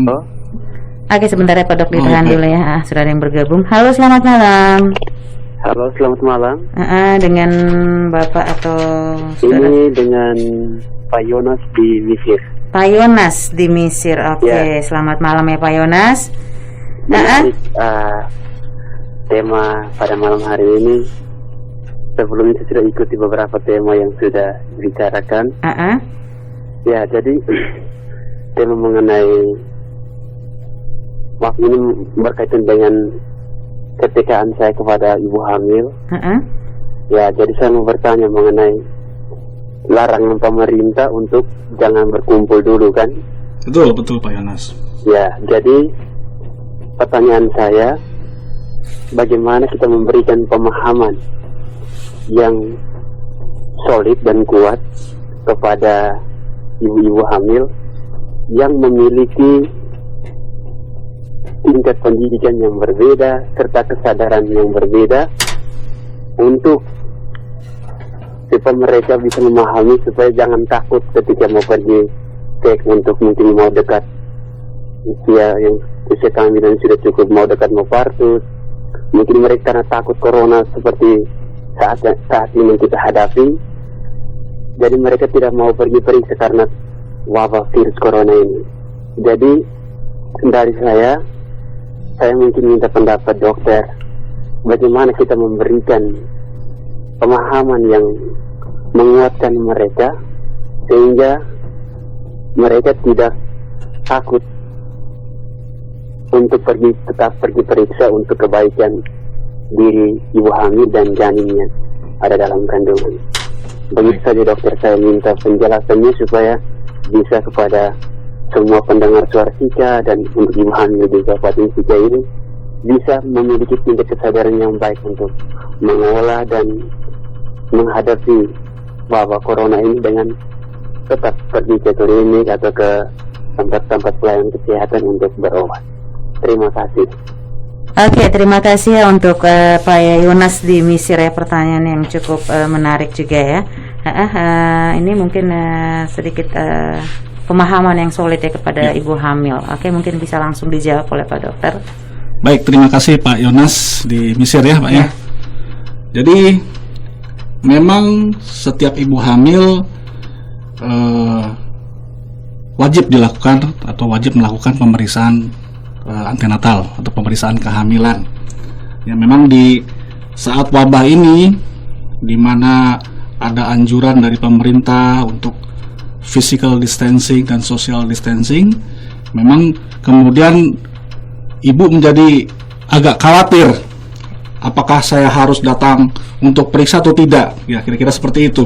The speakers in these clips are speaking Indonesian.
Oh, Oke, sebentar ya Pak Dok, Oh, ditahan baik. dulu ya. Sudah ada yang bergabung. Halo, selamat malam. halo, selamat malam. Dengan Bapak atau saudara? Ini dengan Pak Yonas di Mesir. Pak Yonas di Mesir. Oke, Ya. selamat malam ya Pak Yonas. Menarik tema pada malam hari ini. Sebelumnya saya sudah ikuti beberapa tema yang sudah dibicarakan. Ya, jadi tema mengenai waktu ini berkaitan dengan ketekaan saya kepada ibu hamil. Ya, jadi saya mau bertanya mengenai larangan pemerintah untuk jangan berkumpul dulu kan? Betul Pak Yonas. Ya, jadi pertanyaan saya, bagaimana kita memberikan pemahaman yang solid dan kuat kepada ibu-ibu hamil yang memiliki tingkat pendidikan yang berbeda serta kesadaran yang berbeda, untuk supaya mereka bisa memahami, supaya jangan takut ketika mau pergi cek untuk mungkin mau dekat usia kehamilan sudah cukup, mau dekat mau partus, mungkin mereka karena takut corona seperti saat ini kita hadapi, jadi mereka tidak mau pergi periksa karena wabah virus corona ini. Jadi dari saya mungkin minta pendapat dokter, bagaimana kita memberikan pemahaman yang menguatkan mereka sehingga mereka tidak takut untuk tetap pergi periksa untuk kebaikan diri ibu hamil dan janinnya ada dalam kandungan. Begitu saja dokter, saya minta penjelasannya supaya bisa kepada semua pendengar suara Sika dan untuk ibu hamil juga Fatin Sika ini bisa memiliki tingkat kesadaran yang baik untuk mengolah dan menghadapi wabah corona ini dengan tetap pergi ke klinik atau ke tempat-tempat pelayanan kesehatan untuk berobat. Terima kasih. Oke, terima kasih ya untuk Pak Yonas di Mesir ya, pertanyaan yang cukup menarik juga ya. Ini mungkin sedikit pemahaman yang solid ya kepada ibu hamil. Oke, mungkin bisa langsung dijawab oleh Pak Dokter. Baik, terima kasih Pak Yonas di Mesir ya Pak ya. Jadi memang setiap ibu hamil wajib dilakukan atau wajib melakukan pemeriksaan antenatal atau pemeriksaan kehamilan. Ya, memang di saat wabah ini, di mana ada anjuran dari pemerintah untuk physical distancing dan social distancing, memang kemudian ibu menjadi agak khawatir, apakah saya harus datang untuk periksa atau tidak, ya kira-kira seperti itu.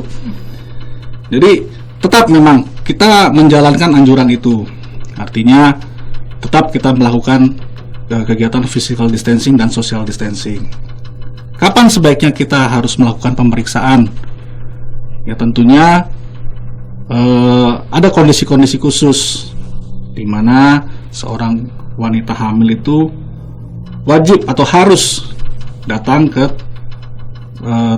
Jadi tetap memang kita menjalankan anjuran itu, artinya tetap kita melakukan kegiatan physical distancing dan social distancing. Kapan sebaiknya kita harus melakukan pemeriksaan? Ya tentunya ada kondisi-kondisi khusus di mana seorang wanita hamil itu wajib atau harus datang ke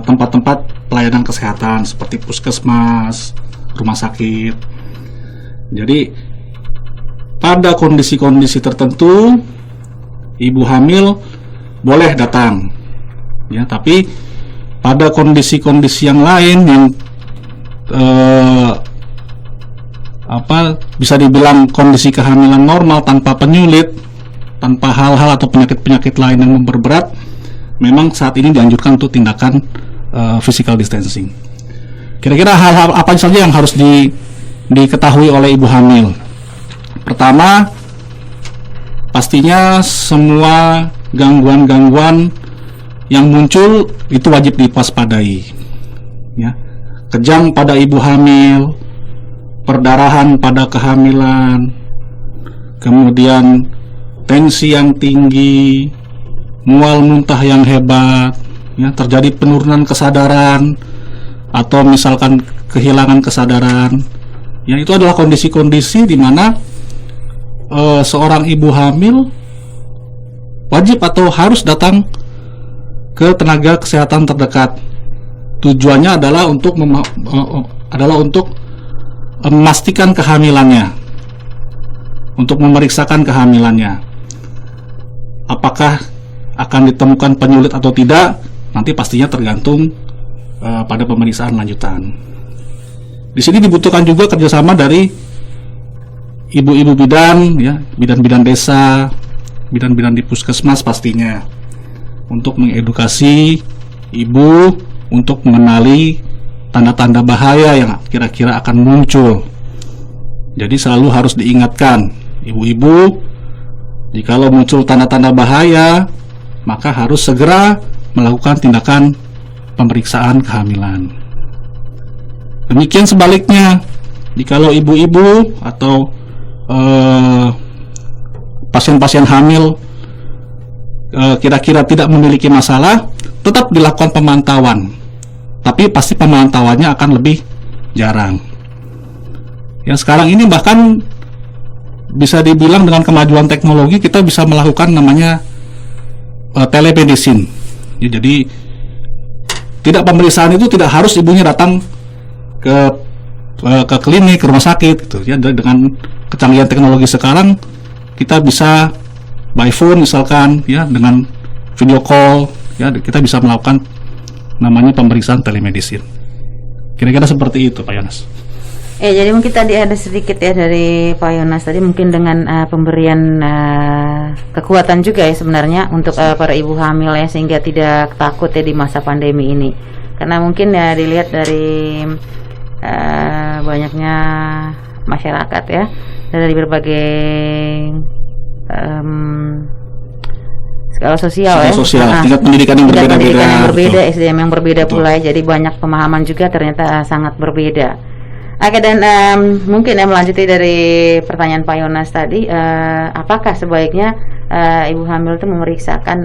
tempat-tempat pelayanan kesehatan seperti puskesmas, rumah sakit. Jadi pada kondisi-kondisi tertentu ibu hamil boleh datang, ya. Tapi pada kondisi-kondisi yang lain yang bisa dibilang kondisi kehamilan normal tanpa penyulit, tanpa hal-hal atau penyakit-penyakit lain yang memperberat, memang saat ini dianjurkan untuk tindakan physical distancing. Kira-kira hal-hal apa saja yang harus diketahui oleh ibu hamil? Pertama, pastinya semua gangguan-gangguan yang muncul itu wajib diwaspadai. Ya, kejang pada ibu hamil, perdarahan pada kehamilan, kemudian tensi yang tinggi, mual muntah yang hebat, ya, terjadi penurunan kesadaran atau misalkan kehilangan kesadaran. Ya, itu adalah kondisi-kondisi di mana seorang ibu hamil wajib atau harus datang ke tenaga kesehatan terdekat. Tujuannya adalah untuk memastikan kehamilannya. untuk memeriksakan kehamilannya. Apakah akan ditemukan penyulit atau tidak, nanti pastinya tergantung pada pemeriksaan lanjutan. Di sini dibutuhkan juga kerjasama dari ibu-ibu bidan, ya, bidan-bidan desa, bidan-bidan di puskesmas pastinya, untuk mengedukasi ibu untuk mengenali tanda-tanda bahaya yang kira-kira akan muncul. Jadi selalu harus diingatkan ibu-ibu, jikalau muncul tanda-tanda bahaya, maka harus segera melakukan tindakan pemeriksaan kehamilan. Demikian sebaliknya, jikalau ibu-ibu atau pasien-pasien hamil kira-kira tidak memiliki masalah, tetap dilakukan pemantauan, tapi pasti pemantauannya akan lebih jarang. Ya, sekarang ini bahkan bisa dibilang dengan kemajuan teknologi kita bisa melakukan namanya telemedicine. Ya, jadi tidak, pemeriksaan itu tidak harus ibunya datang ke klinik, ke rumah sakit gitu ya. Dengan kecanggihan teknologi sekarang kita bisa by phone misalkan, ya, dengan video call, ya, kita bisa melakukan namanya pemeriksaan telemedicine. Kira-kira seperti itu, Pak Yonas. Jadi mungkin tadi ada sedikit ya dari Pak Yonas tadi, mungkin dengan pemberian kekuatan juga ya sebenarnya untuk para ibu hamil ya, sehingga tidak takut ya di masa pandemi ini. Karena mungkin ya dilihat dari banyaknya masyarakat ya, dari berbagai skala sosial ya, tingkat pendidikan yang berbeda-beda, SDM yang berbeda pula ya. Jadi banyak pemahaman juga ternyata sangat berbeda. Oke, dan mungkin melanjuti dari pertanyaan Pak Yonas tadi, apakah sebaiknya ibu hamil itu memeriksakan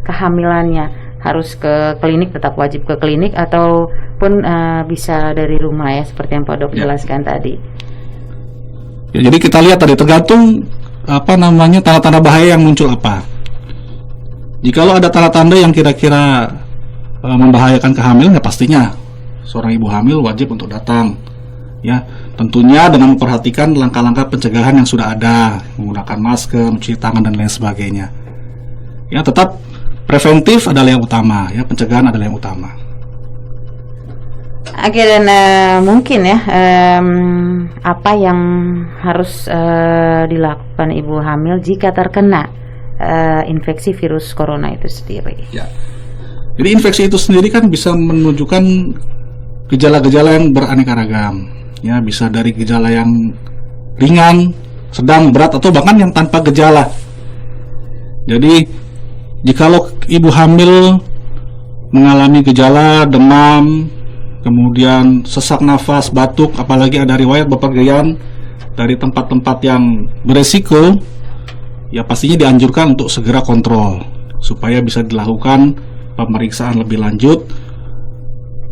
kehamilannya harus ke klinik, tetap wajib ke klinik, ataupun bisa dari rumah ya, seperti yang Pak Dok jelaskan tadi? Ya, jadi kita lihat tadi tergantung tanda-tanda bahaya yang muncul apa. Jikalau ada tanda-tanda yang kira-kira membahayakan kehamilan, ya pastinya seorang ibu hamil wajib untuk datang, ya, tentunya dengan memperhatikan langkah-langkah pencegahan yang sudah ada, menggunakan masker, mencuci tangan dan lain sebagainya. Ya, tetap preventif adalah yang utama, ya, pencegahan adalah yang utama. Oke, dan mungkin ya apa yang harus dilakukan ibu hamil jika terkena infeksi virus corona itu sendiri? Ya. Jadi infeksi itu sendiri kan bisa menunjukkan gejala-gejala yang beraneka ragam, ya, bisa dari gejala yang ringan, sedang, berat, atau bahkan yang tanpa gejala. Jadi jikalau ibu hamil mengalami gejala demam, kemudian sesak nafas, batuk, apalagi ada riwayat bepergian dari tempat-tempat yang beresiko, ya pastinya dianjurkan untuk segera kontrol supaya bisa dilakukan pemeriksaan lebih lanjut.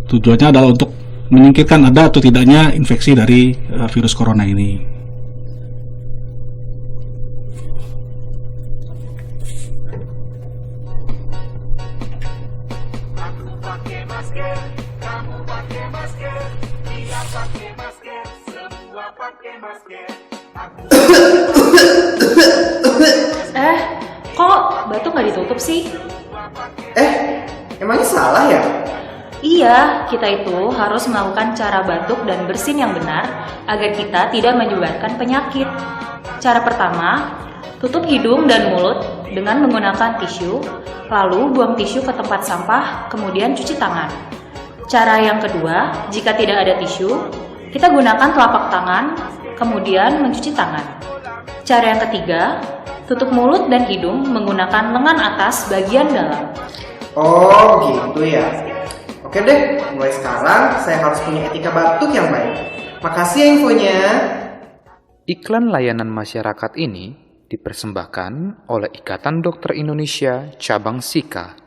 Tujuannya adalah untuk menyingkirkan ada atau tidaknya infeksi dari virus corona ini. Kok batuk nggak ditutup sih? Emangnya salah ya? Iya, kita itu harus melakukan cara batuk dan bersin yang benar agar kita tidak menyebarkan penyakit. Cara pertama, tutup hidung dan mulut dengan menggunakan tisu, lalu buang tisu ke tempat sampah, kemudian cuci tangan. Cara yang kedua, jika tidak ada tisu, kita gunakan telapak tangan, kemudian mencuci tangan. Cara yang ketiga, tutup mulut dan hidung menggunakan lengan atas bagian dalam. Oh, gitu ya. Oke deh, mulai sekarang saya harus punya etika batuk yang baik. Makasih ya infonya. Iklan layanan masyarakat ini dipersembahkan oleh Ikatan Dokter Indonesia Cabang Sika.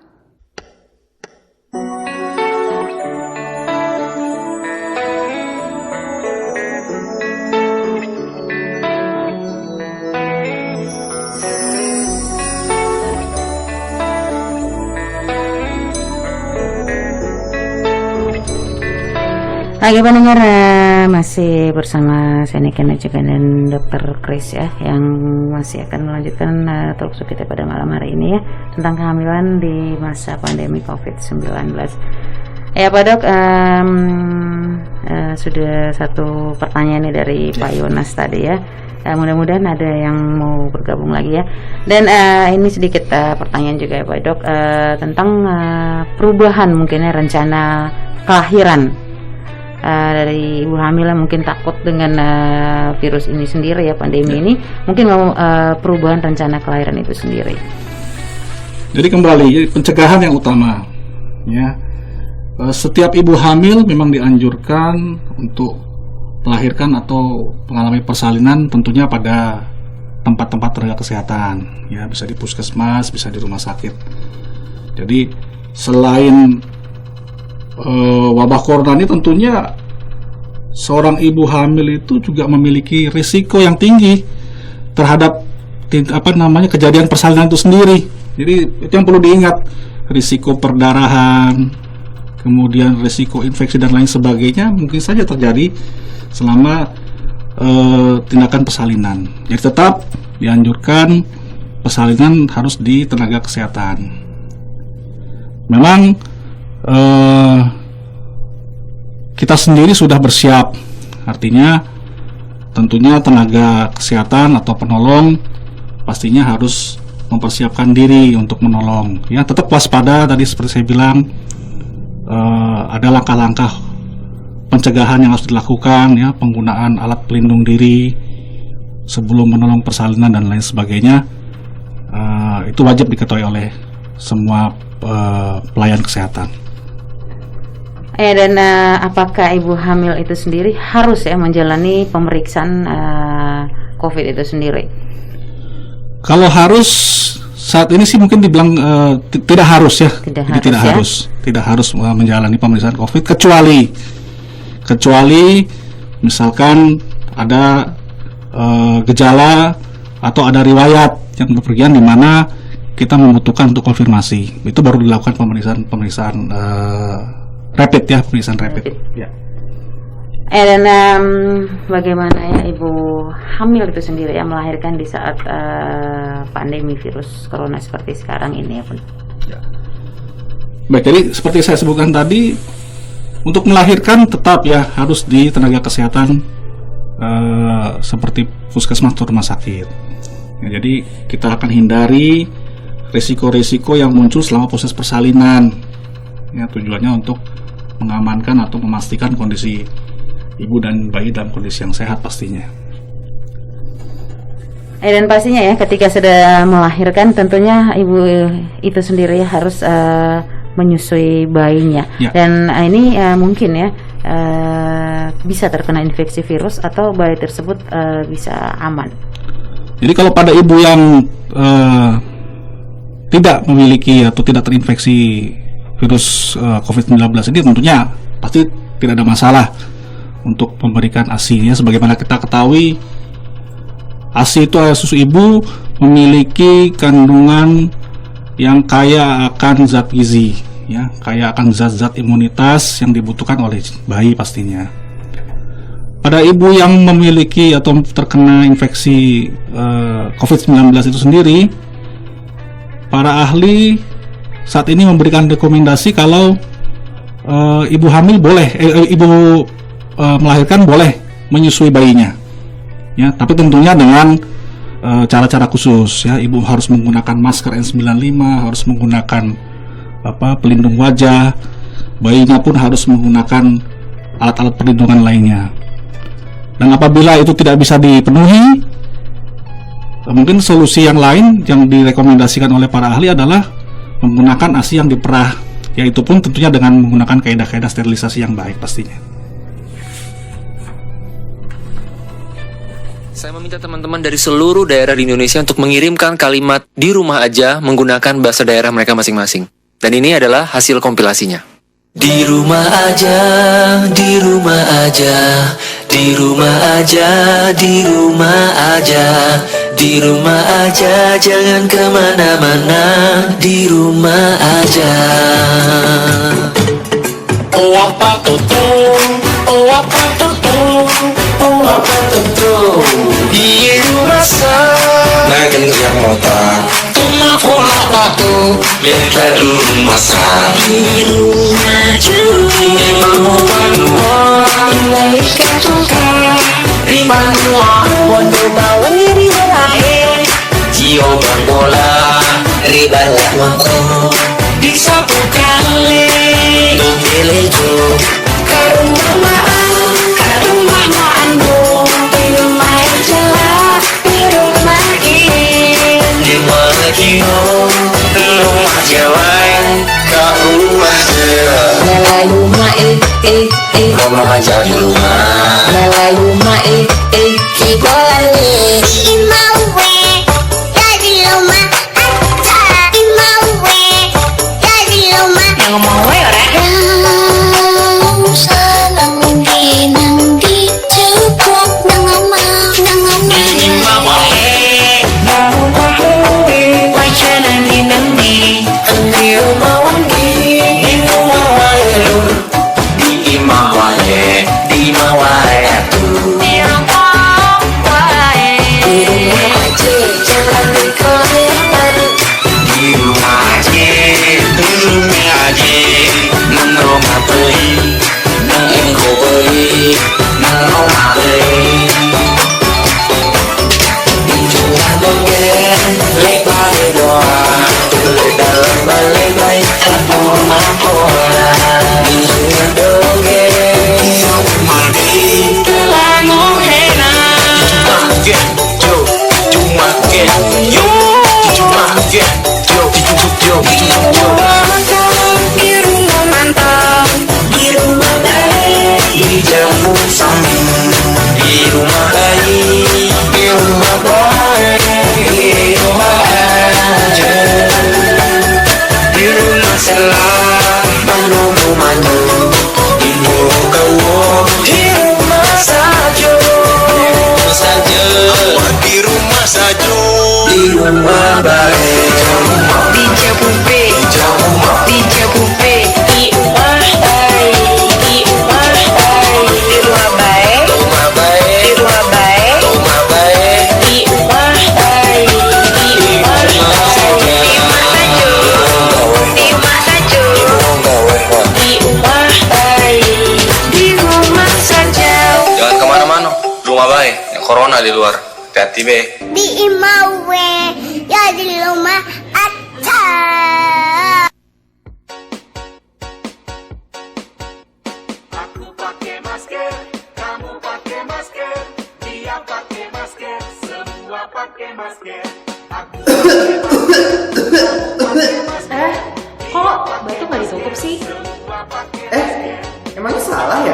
Oke pendengar, masih bersama saya Nikena juga dan Dr. Chris ya, yang masih akan melanjutkan talk show kita pada malam hari ini ya, tentang kehamilan di masa pandemi COVID-19. Ya Pak Dok, sudah satu pertanyaan nih dari Pak Yonas tadi ya. Mudah-mudahan ada yang mau bergabung lagi ya. Dan ini sedikit pertanyaan juga ya Pak Dok, tentang perubahan mungkinnya rencana kelahiran dari ibu hamil yang mungkin takut dengan virus ini sendiri ya, pandemi ini, mungkin mau perubahan rencana kelahiran itu sendiri. Jadi kembali pencegahan yang utama ya. Setiap ibu hamil memang dianjurkan untuk melahirkan atau mengalami persalinan tentunya pada tempat-tempat tenaga kesehatan ya, bisa di puskesmas, bisa di rumah sakit. Jadi selain wabah corona ini, tentunya seorang ibu hamil itu juga memiliki risiko yang tinggi terhadap kejadian persalinan itu sendiri. Jadi itu yang perlu diingat, risiko perdarahan, kemudian risiko infeksi dan lain sebagainya mungkin saja terjadi selama tindakan persalinan. Jadi tetap dianjurkan persalinan harus di tenaga kesehatan. Memang kita sendiri sudah bersiap, artinya tentunya tenaga kesehatan atau penolong pastinya harus mempersiapkan diri untuk menolong ya. Tetap waspada, tadi seperti saya bilang, ada langkah-langkah pencegahan yang harus dilakukan ya, penggunaan alat pelindung diri sebelum menolong persalinan dan lain sebagainya. Itu wajib diketahui oleh semua pelayan kesehatan. Dan apakah ibu hamil itu sendiri harus ya menjalani pemeriksaan COVID itu sendiri? Kalau harus saat ini sih mungkin dibilang tidak harus ya. Tidak harus menjalani pemeriksaan COVID, kecuali misalkan ada gejala atau ada riwayat yang bepergian di mana kita membutuhkan untuk konfirmasi. Itu baru dilakukan pemeriksaan rapid ya, pemeriksaan rapid. Ya. Dan bagaimana ya ibu hamil itu sendiri yang melahirkan di saat pandemi virus corona seperti sekarang ini ya Pun? Ya. Baik, jadi seperti saya sebutkan tadi, untuk melahirkan tetap ya harus di tenaga kesehatan seperti puskesmas atau rumah sakit. Ya, jadi kita akan hindari risiko-risiko yang muncul selama proses persalinan. Ya, tujuannya untuk mengamankan atau memastikan kondisi ibu dan bayi dalam kondisi yang sehat pastinya. Dan pastinya ya ketika sudah melahirkan tentunya ibu itu sendiri harus menyusui bayinya ya. Dan ini mungkin ya bisa terkena infeksi virus atau bayi tersebut bisa aman. Jadi kalau pada ibu yang tidak memiliki atau tidak terinfeksi virus COVID-19 ini, tentunya pasti tidak ada masalah untuk memberikan ASI ya. Sebagaimana kita ketahui, ASI itu susu ibu memiliki kandungan yang kaya akan zat gizi ya, kaya akan zat-zat imunitas yang dibutuhkan oleh bayi pastinya. Pada ibu yang memiliki atau terkena infeksi COVID-19 itu sendiri, para ahli saat ini memberikan rekomendasi kalau ibu hamil boleh, melahirkan boleh menyusui bayinya, ya. Tapi tentunya dengan cara-cara khusus, ya. Ibu harus menggunakan masker N95, harus menggunakan pelindung wajah. Bayinya pun harus menggunakan alat-alat perlindungan lainnya. Dan apabila itu tidak bisa dipenuhi, mungkin solusi yang lain yang direkomendasikan oleh para ahli adalah menggunakan ASI yang diperah, yaitu pun tentunya dengan menggunakan kaidah-kaidah sterilisasi yang baik pastinya. Saya meminta teman-teman dari seluruh daerah di Indonesia untuk mengirimkan kalimat di rumah aja menggunakan bahasa daerah mereka masing-masing. Dan ini adalah hasil kompilasinya. Di rumah aja, di rumah aja, di rumah aja, di rumah aja, di rumah aja, jangan kemana-mana, di rumah aja. Oh apa tuh di rumah saya naik yang motor rumah pola batu beda rumah saya di rumah cuy mau naik ketungkang riba nuang bondo bawa riba lain jio bola riba laku di satu kali tuh pilih tuh karumah maan di rumah jelas di rumah ini di rumah kino di rumah jawai ke rumah jelas lelai rumah rumah aja di rumah lelai rumah kita lali imawe jadi rumah aja imawe jadi rumah yang ngomong we ora corona di luar, hati-hati be. Di imawe ya di rumah aja. Aku pakai masker, kamu pakai masker, dia pakai masker, semua pakai masker. Aku Kok batu nggak ditutup sih? Emangnya salah ya?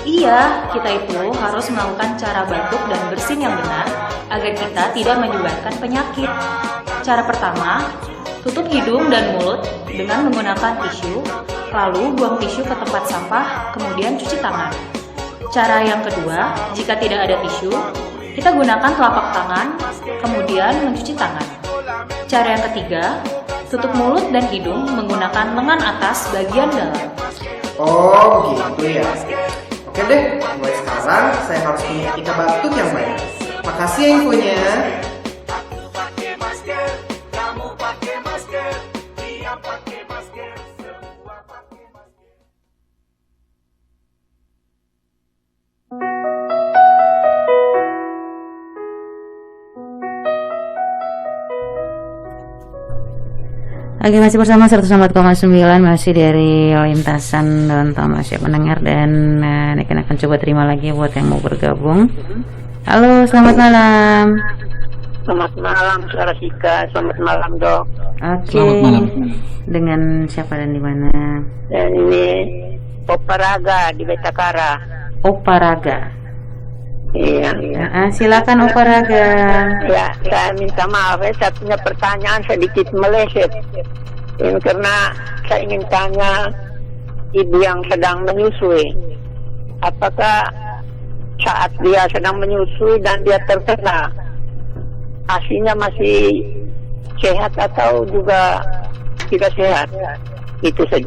Iya, kita itu harus melakukan cara batuk dan bersin yang benar agar kita tidak menyebarkan penyakit. Cara pertama, tutup hidung dan mulut dengan menggunakan tisu, lalu buang tisu ke tempat sampah, kemudian cuci tangan. Cara yang kedua, jika tidak ada tisu, kita gunakan telapak tangan, kemudian mencuci tangan. Cara yang ketiga, tutup mulut dan hidung menggunakan lengan atas bagian dalam. Oh, gitu ya. Oke deh, mulai sekarang saya harus punya etika batuk yang baik. Makasih ya infonya. Aku pakai masker, kamu pakai masker, dia pakai masker, semua pakai masker. Oke, masih bersama 104,9 masih dari lintasan Don Thomas ya pendengar, dan ini akan coba terima lagi buat yang mau bergabung. Halo, selamat malam. Selamat malam, Saudara Sika. Selamat malam, Dok. Oke. Selamat malam. Dengan siapa dan di mana? Dan ini Oparaga di Betakara. Oparaga. Iya. Silakan Oparaga. Ya, saya minta maaf ya, saya punya pertanyaan sedikit meleset. Ini karena saya ingin tanya ibu yang sedang menyusui, apakah saat dia sedang menyusui dan dia terkena, asinya masih sehat atau juga tidak sehat? Itu saja.